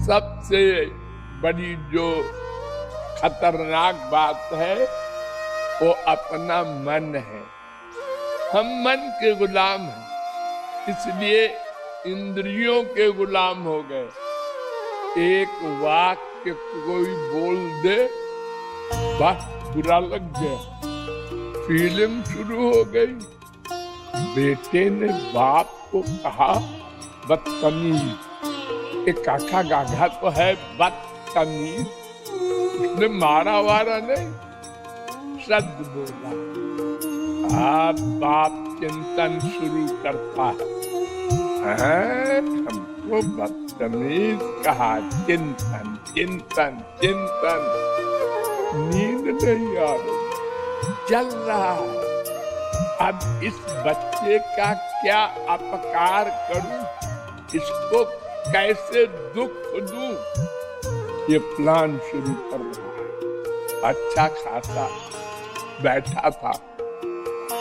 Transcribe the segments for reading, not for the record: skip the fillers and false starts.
सबसे बड़ी जो खतरनाक बात है वो अपना मन है। हम मन के गुलाम हैं, इसलिए इंद्रियों के गुलाम हो गए। एक वाक्य कोई बोल दे बस बुरा लग गया, फिल्म शुरू हो गई। बेटे ने बाप को कहा बदतमीज। एक काका गाघा तो है बदतमीज, उसने मारा वारा नहीं, शब्द बोला। आप बाप चिंतन शुरू करता है, हमको बदतमीज कहा। चिंतन चिंतन चिंतन, नींद नहीं आ रही, चल रहा है। अब इस बच्चे का क्या अपकार करूं, इसको कैसे दुख दूं, ये प्लान शुरू कर रहा है। अच्छा खासा बैठा था,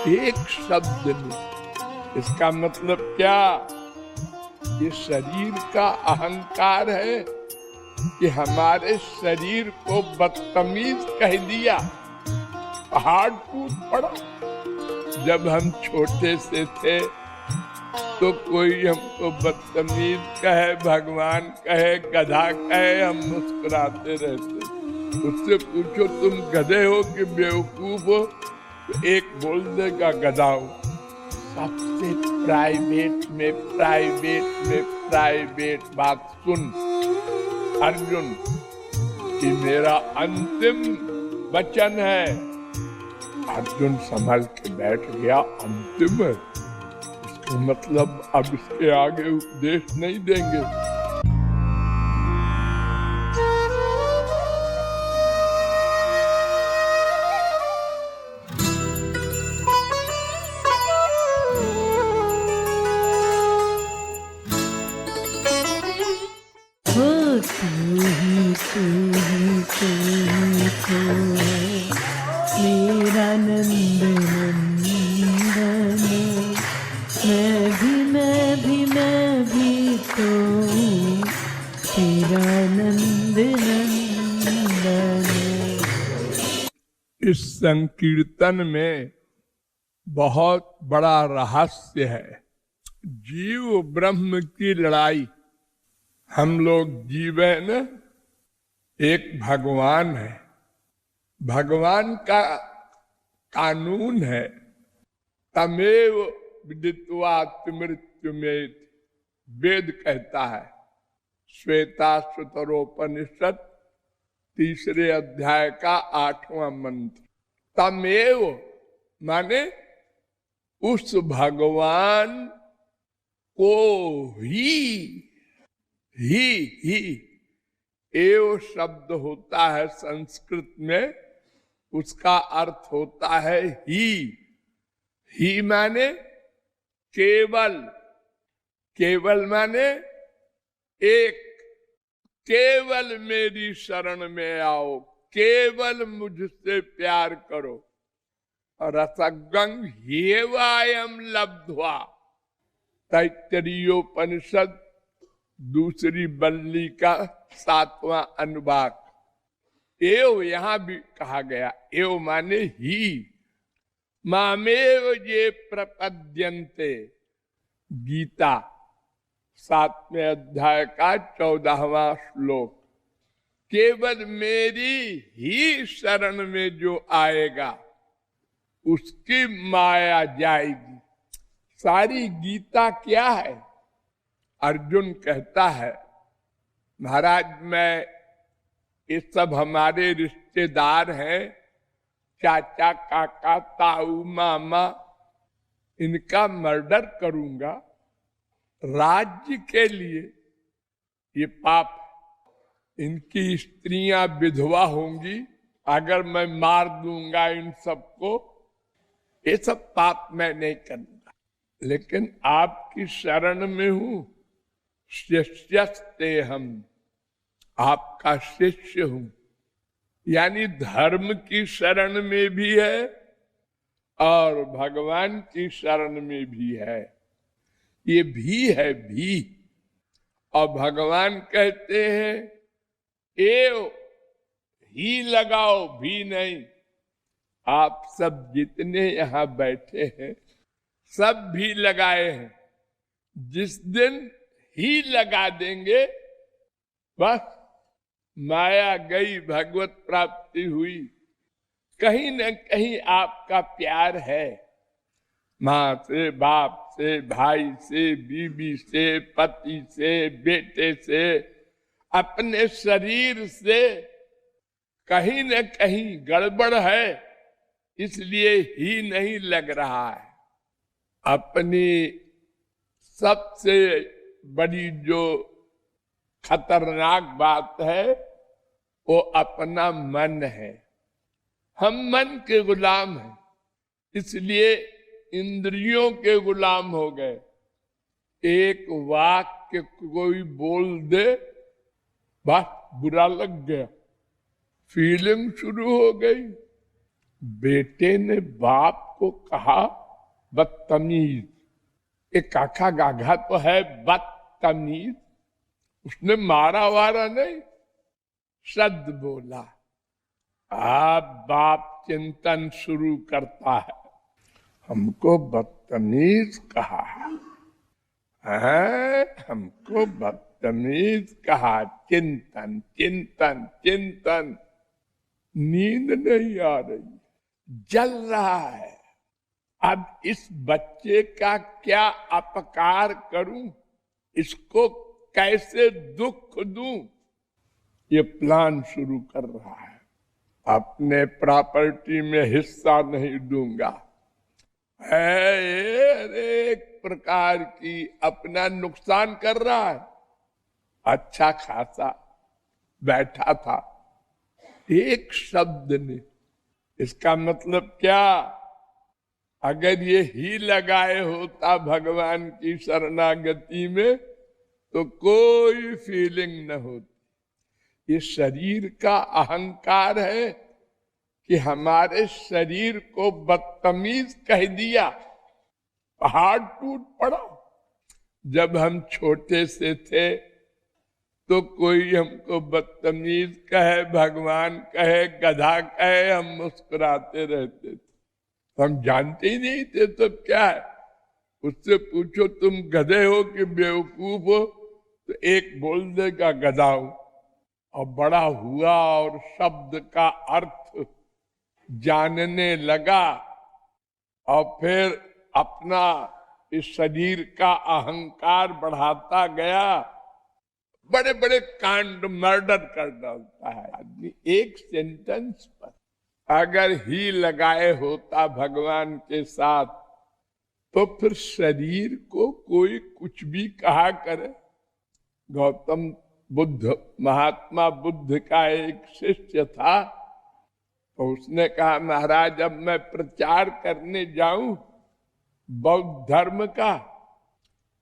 एक शब्द नहीं। इसका मतलब क्या? ये शरीर का अहंकार है कि हमारे शरीर को बदतमीज कह दिया, पहाड़ टूट पड़ा। जब हम छोटे से थे तो कोई हमको बदतमीज कहे, भगवान कहे, गधा कहे, हम मुस्कुराते रहते। उससे पूछो तुम गधे हो कि बेवकूफ हो, तो एक बोल देगा गधा हो। सबसे प्राइवेट में प्राइवेट बात सुन अर्जुन, कि मेरा अंतिम वचन है। अर्जुन संभल के बैठ गया, अंतिम है, इसका मतलब अब इसके आगे उपदेश नहीं देंगे। मेरा नंद नंदन, मैं भी तो तेरा नंद नंदन। इस संकीर्तन में बहुत बड़ा रहस्य है। जीव ब्रह्म की लड़ाई। हम लोग जीव है न, एक भगवान है। भगवान का कानून है, तमेव विदित्वा मृत्युमेत, वेद कहता है। श्वेताश्वतरोपनिषद 3 अध्याय का 8वां मंत्र। तमेव माने उस भगवान को ही एव शब्द होता है संस्कृत में, उसका अर्थ होता है ही माने केवल, केवल माने एक। केवल मेरी शरण में आओ, केवल मुझसे प्यार करो। रसगंग हेवायम लब्ध्वा, तैत्तरीयोपनिषद 2 बल्ली का 7वां अनुवाक। एव यहां भी कहा गया, एव माने ही। मामेव ये प्रपद्यन्ते, गीता 7वें अध्याय का 14वां श्लोक। केवल मेरी ही शरण में जो आएगा उसकी माया जाएगी। सारी गीता क्या है? अर्जुन कहता है, महाराज मैं, ये सब हमारे रिश्तेदार हैं, चाचा, काका, ताऊ, मामा, इनका मर्डर करूंगा राज्य के लिए, ये पाप। इनकी स्त्रियां विधवा होंगी अगर मैं मार दूंगा इन सबको, ये सब पाप मैं नहीं करूंगा। लेकिन आपकी शरण में हूं, शिष्यस्ते हम, आपका शिष्य हूं, यानी धर्म की शरण में भी है और भगवान की शरण में भी है। ये भी है भी। और भगवान कहते हैं एव ही लगाओ भी नहीं। आप सब जितने यहां बैठे हैं सब भी लगाए हैं। जिस दिन ही लगा देंगे बस माया गई, भगवत प्राप्ति हुई। कहीं न कहीं आपका प्यार है, माँ से, बाप से, भाई से, बीबी से, पति से, बेटे से, अपने शरीर से कहीं न कहीं गड़बड़ है, इसलिए ही नहीं लग रहा है। अपनी सबसे बड़ी जो खतरनाक बात है वो अपना मन है। हम मन के गुलाम हैं, इसलिए इंद्रियों के गुलाम हो गए। एक वाक्य कोई बोल दे बस बुरा लग गया, फीलिंग शुरू हो गई। बेटे ने बाप को कहा बदतमीज, एक काका गाघा तो है बदतमीज, उसने मारा वारा नहीं, शब्द बोला। आप बाप चिंतन शुरू करता है, हमको बदतमीज कहा है, हमको बदतमीज कहा। चिंतन चिंतन चिंतन, नींद नहीं आ रही, जल रहा है। अब इस बच्चे का क्या अपकार करूं, इसको कैसे दुख दूं, ये प्लान शुरू कर रहा है। अपने प्रॉपर्टी में हिस्सा नहीं दूंगा, एक प्रकार की अपना नुकसान कर रहा है। अच्छा खासा बैठा था, एक शब्द ने, इसका मतलब क्या, अगर ये ही लगाए होता भगवान की शरणागति में तो कोई फीलिंग न होती। ये शरीर का अहंकार है कि हमारे शरीर को बदतमीज कह दिया, पहाड़ टूट पड़ा। जब हम छोटे से थे तो कोई हमको बदतमीज कहे, भगवान कहे, गधा कहे, हम मुस्कुराते रहते थे। हम जानते ही नहीं थे तो क्या है। उससे पूछो तुम गधे हो कि बेवकूफ हो, तो एक बोल देगा गधा हूं। और बड़ा हुआ और शब्द का अर्थ जानने लगा और फिर अपना इस शरीर का अहंकार बढ़ाता गया, बड़े बड़े कांड, मर्डर कर डालता है आदमी एक सेंटेंस पर। अगर ही लगाए होता भगवान के साथ तो फिर शरीर को कोई कुछ भी कहा करे। गौतम बुद्ध, महात्मा बुद्ध का एक शिष्य था, तो उसने कहा महाराज अब मैं प्रचार करने जाऊं बौद्ध धर्म का।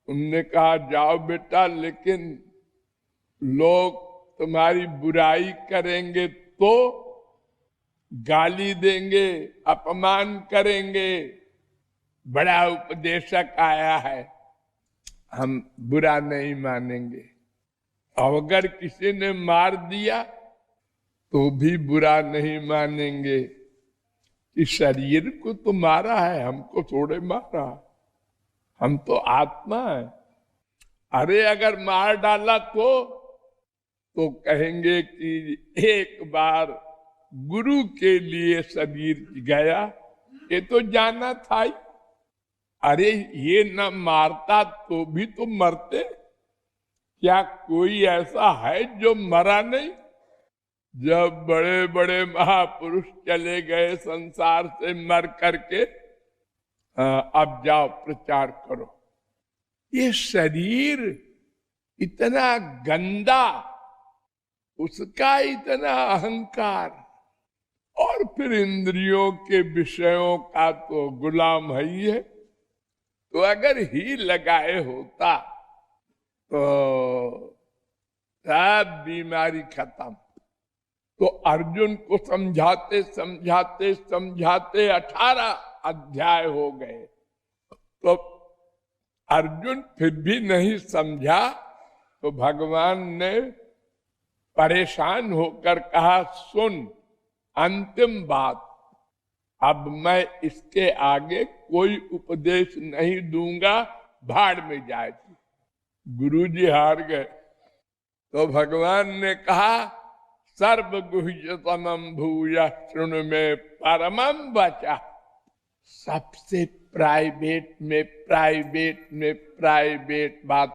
उनने कहा जाओ बेटा, लेकिन लोग तुम्हारी बुराई करेंगे तो, गाली देंगे, अपमान करेंगे, बड़ा उपदेशक आया है, हम बुरा नहीं मानेंगे। और अगर किसी ने मार दिया तो भी बुरा नहीं मानेंगे कि शरीर को तो मारा है, हमको थोड़े मारा, हम तो आत्मा है। अरे अगर मार डाला तो कहेंगे कि एक बार गुरु के लिए शरीर गया, ये तो जाना था ही। अरे ये न मारता तो भी तो मरते, क्या कोई ऐसा है जो मरा नहीं? जब बड़े बड़े महापुरुष चले गए संसार से मर करके, अब जाओ प्रचार करो। ये शरीर इतना गंदा, उसका इतना अहंकार, और फिर इंद्रियों के विषयों का तो गुलाम है ही है। तो अगर ही लगाए होता तो सब बीमारी खत्म। तो अर्जुन को समझाते समझाते समझाते 18 अध्याय हो गए, तो अर्जुन फिर भी नहीं समझा तो भगवान ने परेशान होकर कहा, सुन, अंतिम बात, अब मैं इसके आगे कोई उपदेश नहीं दूंगा, भाड़ में जाएगी। गुरुजी हार गए। तो भगवान ने कहा, सर्वगुह्यतमं भूयः शृणु मे परमं वचः। सबसे प्राइवेट में प्राइवेट बात